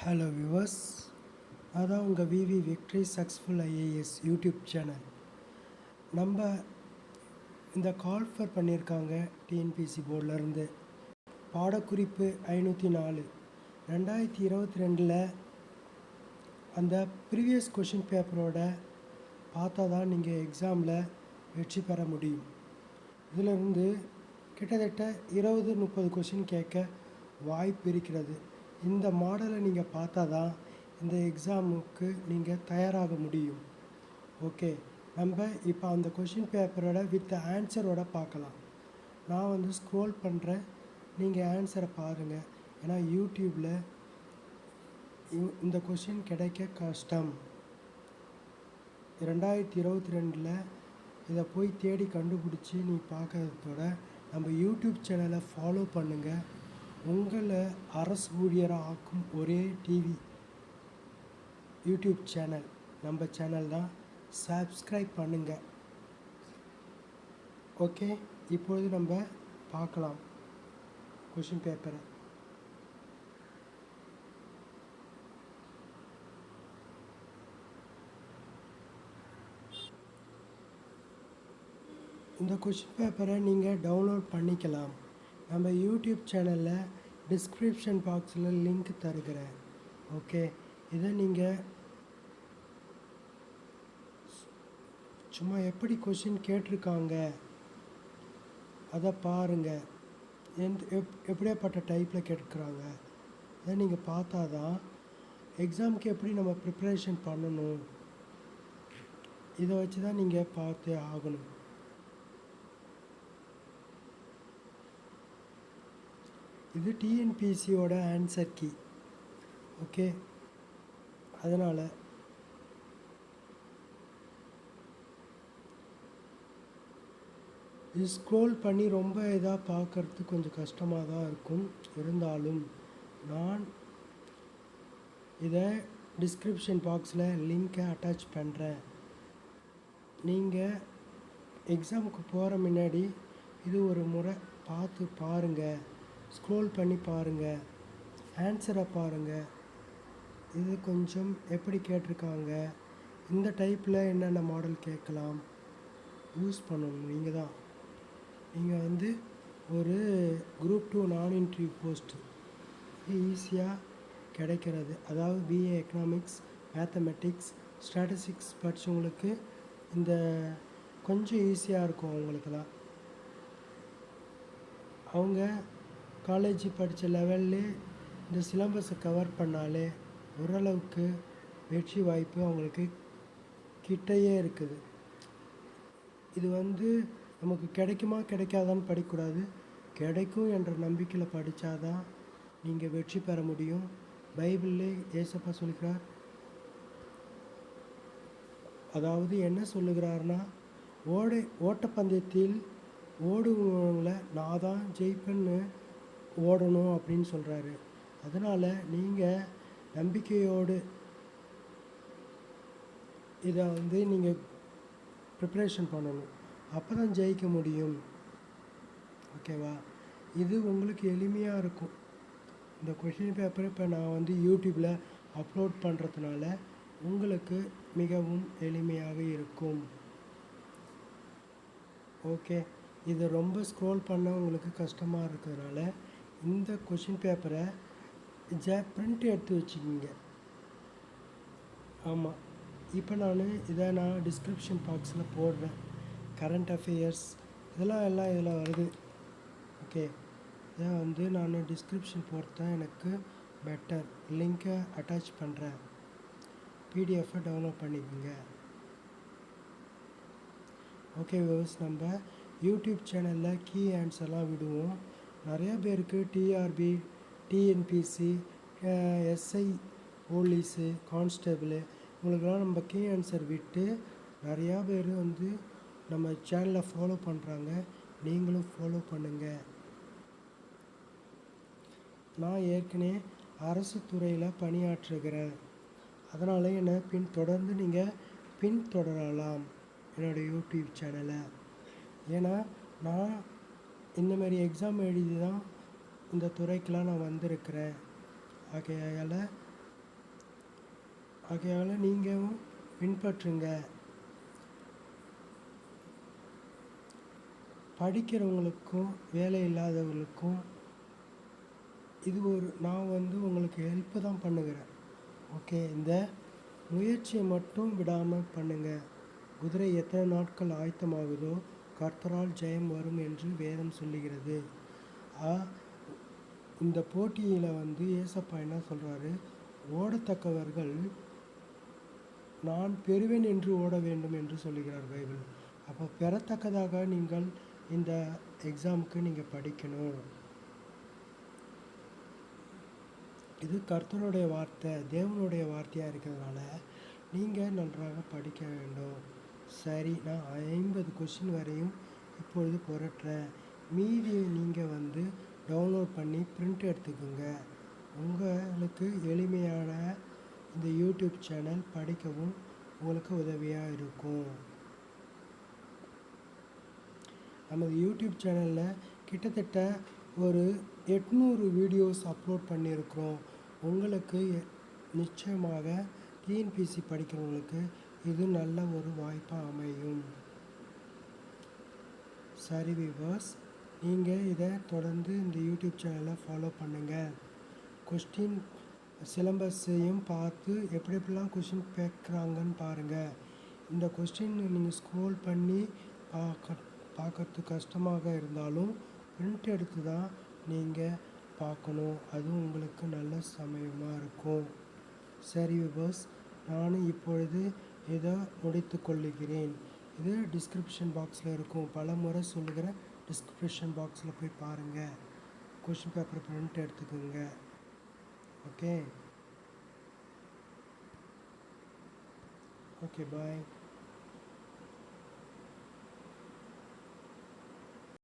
Hello viewers, அதான் உங்கள் V V Victory Successful IAS YouTube channel. நம்ம இந்த கால்ஃபர் பண்ணியிருக்காங்க டிஎன்பிசி போர்டிலேருந்து. பாடக்குறிப்பு 504 2022 அந்த ப்ரீவியஸ் கொஷின் பேப்பரோட பார்த்தா தான் நீங்கள் எக்ஸாமில் வெற்றி பெற முடியும். இதிலிருந்து கிட்டத்தட்ட 20-30 கொஷின் கேட்க வாய்ப்பு இருக்கிறது. இந்த மாடலை நீங்கள் பார்த்தா தான் இந்த எக்ஸாமுக்கு நீங்கள் தயாராக முடியும். ஓகே, நம்ம இப்போ அந்த கொஷின் பேப்பரோட வித் ஆன்சரோட பார்க்கலாம். நான் ஸ்க்ரோல் பண்ணுறேன், நீங்கள் ஆன்சரை பாருங்கள். ஏன்னா யூடியூப்பில் இந்த கொஷின் கிடைக்க கஷ்டம். 2022 இதை போய் தேடி கண்டுபிடிச்சி நீ பார்க்கறதோட நம்ம யூடியூப் சேனலை ஃபாலோ பண்ணுங்கள். உங்களை அரசு ஊழியராக ஆக்கும் ஒரே யூடியூப் சேனல் நம்ம சேனல் தான். சப்ஸ்கிரைப் பண்ணுங்கள். ஓகே, இப்பொழுது நம்ம பார்க்கலாம் கொஷின் பேப்பரை. இந்த கொஷின் பேப்பரை நீங்கள் டவுன்லோட் பண்ணிக்கலாம். நம்ம யூடியூப் சேனலில் டிஸ்கிரிப்ஷன் பாக்ஸில் லிங்க் தருகிறேன். ஓகே, இதை நீங்கள் சும்மா எப்படி கொஷின் கேட்டிருக்காங்க அதை பாருங்கள். எப்படியாப்பட்ட டைப்பில் கேட்குறாங்க அதை நீங்கள் பார்த்தா தான் எக்ஸாமுக்கு எப்படி நம்ம ப்ரிப்ரேஷன் பண்ணணும் இதை வச்சு தான் நீங்கள் பார்த்தே ஆகணும். இது டிஎன்பிசியோட ஆன்சர் கீ. ஓகே, அதனால் இது ஸ்க்ரோல் பண்ணி ரொம்ப இதாக பார்க்குறதுக்கு கொஞ்சம் கஷ்டமாக தான் இருக்கும். இருந்தாலும் நான் இதை டிஸ்கிரிப்ஷன் பாக்ஸில் லிங்க்கை அட்டாச் பண்ணுறேன். நீங்கள் எக்ஸாமுக்கு போகிற முன்னாடி இது ஒரு முறை பார்த்து பாருங்கள், ஸ்க்ரோல் பண்ணி பாருங்கள், ஆன்சரை பாருங்கள். இது கொஞ்சம் எப்படி கேட்டிருக்காங்க, இந்த டைப்பில் என்னென்ன மாடல் கேட்கலாம் யூஸ் பண்ணணும். நீங்கள் தான் ஒரு குரூப் 2 நான் இன்டர்வியூ போஸ்ட்டு ஈஸியாக கிடைக்கிறது. அதாவது பிஏ எக்கனாமிக்ஸ், மேத்தமெட்டிக்ஸ், ஸ்டாட்டிஸ்டிக்ஸ் படித்தவங்களுக்கு இந்த கொஞ்சம் ஈஸியாக இருக்கும். அவங்களுக்கெல்லாம் அவங்க காலேஜ் படித்த லெவல்லே இந்த சிலபஸை கவர் பண்ணாலே ஓரளவுக்கு வெற்றி வாய்ப்பு அவங்களுக்கு கிட்டையே இருக்குது. இது நமக்கு கிடைக்குமா கிடைக்காதான்னு படிக்கக்கூடாது, கிடைக்கும் என்ற நம்பிக்கையில் படித்தாதான் நீங்கள் வெற்றி பெற முடியும். பைபிள்லே ஏசப்பா சொல்லுகிறார், அதாவது என்ன சொல்லுகிறார்னா, ஓட்டப்பந்தயத்தில் ஓடுவங்களை நான் தான் ஜெயிப்பேன்னு ஓடணும் அப்படின்னு சொல்கிறாரு. அதனால் நீங்கள் நம்பிக்கையோடு இதை நீங்கள் ப்ரிப்ரேஷன் பண்ணணும். அப்போ தான் ஜெயிக்க முடியும். ஓகேவா? இது உங்களுக்கு எளிமையாக இருக்கும். இந்த கொஷின் பேப்பரை இப்போ நான் யூடியூப்பில் அப்லோட் பண்ணுறதுனால உங்களுக்கு மிகவும் எளிமையாக இருக்கும். ஓகே, இது ரொம்ப ஸ்க்ரோல் பண்ண உங்களுக்கு கஷ்டமாக இருக்கிறதுனால இந்த கொஷின் பேப்பரை பிரிண்ட் எடுத்து வச்சுக்கிங்க. ஆமாம், இப்போ நான் டிஸ்கிரிப்ஷன் பாக்ஸில் போடுறேன். கரண்ட் அஃபேர்ஸ் எல்லாம் இதில் வருது. ஓகே, இதை நான் டிஸ்கிரிப்ஷன் போடுறேன், எனக்கு பெட்டர். லிங்க்கை அட்டாச் பண்ணுறேன், பிடிஎஃப்பை டவுன்லோட் பண்ணிக்கோங்க. ஓகே வியூவர்ஸ், நம்ம யூடியூப் சேனலில் கீ ஆன்சர்லாம் விடுவோம். நிறையா பேருக்கு TRB, TNPSC, SI, police, constable இவங்களுக்கெல்லாம் நம்ம கீ ஆன்சர் விட்டு நிறையா பேர் நம்ம சேனலை ஃபாலோ பண்ணுறாங்க. நீங்களும் ஃபாலோ பண்ணுங்கள். நான் ஏற்கனவே அரசு துறையில் பணியாற்றுகிறேன். அதனால் என்னை தொடர்ந்து நீங்கள் பின்தொடரலாம் என்னோடய யூடியூப் சேனலை. ஏன்னா நான் இந்தமாரி எக்ஸாம் எழுதி தான் இந்த துறைக்கெலாம் நான் வந்திருக்கிறேன். ஆகையால் ஆகையால் நீங்களும் பின்பற்றுங்க. படிக்கிறவங்களுக்கும் வேலை இல்லாதவர்களுக்கும் இது நான் உங்களுக்கு ஹெல்ப்பு தான் பண்ணுகிறேன். ஓகே, இந்த முயற்சியை மட்டும் விடாமல் பண்ணுங்கள். குதிரை எத்தனை நாட்கள் ஆயத்தமாகுதோ கர்த்தரால் ஜெயம் வரும் என்று வேதம் சொல்லுகிறது. இந்த போட்டியில் ஏசப்பா என்ன சொல்கிறாரு, ஓடத்தக்கவர்கள் நான் பெறுவேன் என்று ஓட வேண்டும் என்று சொல்லுகிறார் பைபிள். அப்போ பெறத்தக்கதாக நீங்கள் இந்த எக்ஸாமுக்கு நீங்கள் படிக்கணும். இது கர்த்தருடைய வார்த்தை, தேவனுடைய வார்த்தையாக இருக்கிறதுனால நீங்கள் நன்றாக படிக்க வேண்டும். சரி, நான் 50 கொஸ்டின் வரையும் இப்பொழுது புரட்டுறேன். மீதியை நீங்கள் டவுன்லோட் பண்ணி பிரிண்ட் எடுத்துக்கோங்க. உங்களுக்கு எளிமையான இந்த யூடியூப் சேனல் படிக்கவும் உங்களுக்கு உதவியாக இருக்கும். நமது யூடியூப் சேனலில் கிட்டத்தட்ட ஒரு 800 வீடியோஸ் அப்லோட் பண்ணியிருக்கிறோம். உங்களுக்கு நிச்சயமாக டிஎன்பிஎஸ்சி படிக்கிறவங்களுக்கு இது நல்ல ஒரு வாய்ப்பாக அமையும். சரி வியூவர்ஸ், நீங்கள் இதை தொடர்ந்து இந்த யூடியூப் சேனலை ஃபாலோ பண்ணுங்கள். கொஸ்டின் சிலபஸையும் பார்த்து எப்படி எப்படிலாம் கொஸ்டின் கேட்குறாங்கன்னு பாருங்கள். இந்த கொஸ்டின் நீங்கள் ஸ்க்ரோல் பண்ணி பார்க்கறதுக்கு கஷ்டமாக இருந்தாலும் பிரிண்ட் எடுத்து தான் நீங்கள் பார்க்கணும். அதுவும் உங்களுக்கு நல்ல சமயமாக இருக்கும். சரி வியூவர்ஸ், நானும் இப்பொழுது இதை முடித்து கொள்ளுகிறேன். இது டிஸ்கிரிப்ஷன் பாக்ஸில் இருக்கும். பல முறை சொல்லுகிறேன், டிஸ்கிரிப்ஷன் பாக்ஸில் போய் பாருங்கள். கொஸ்டின் பேப்பர் பிரிண்ட் எடுத்துக்கோங்க. ஓகே, பாய்.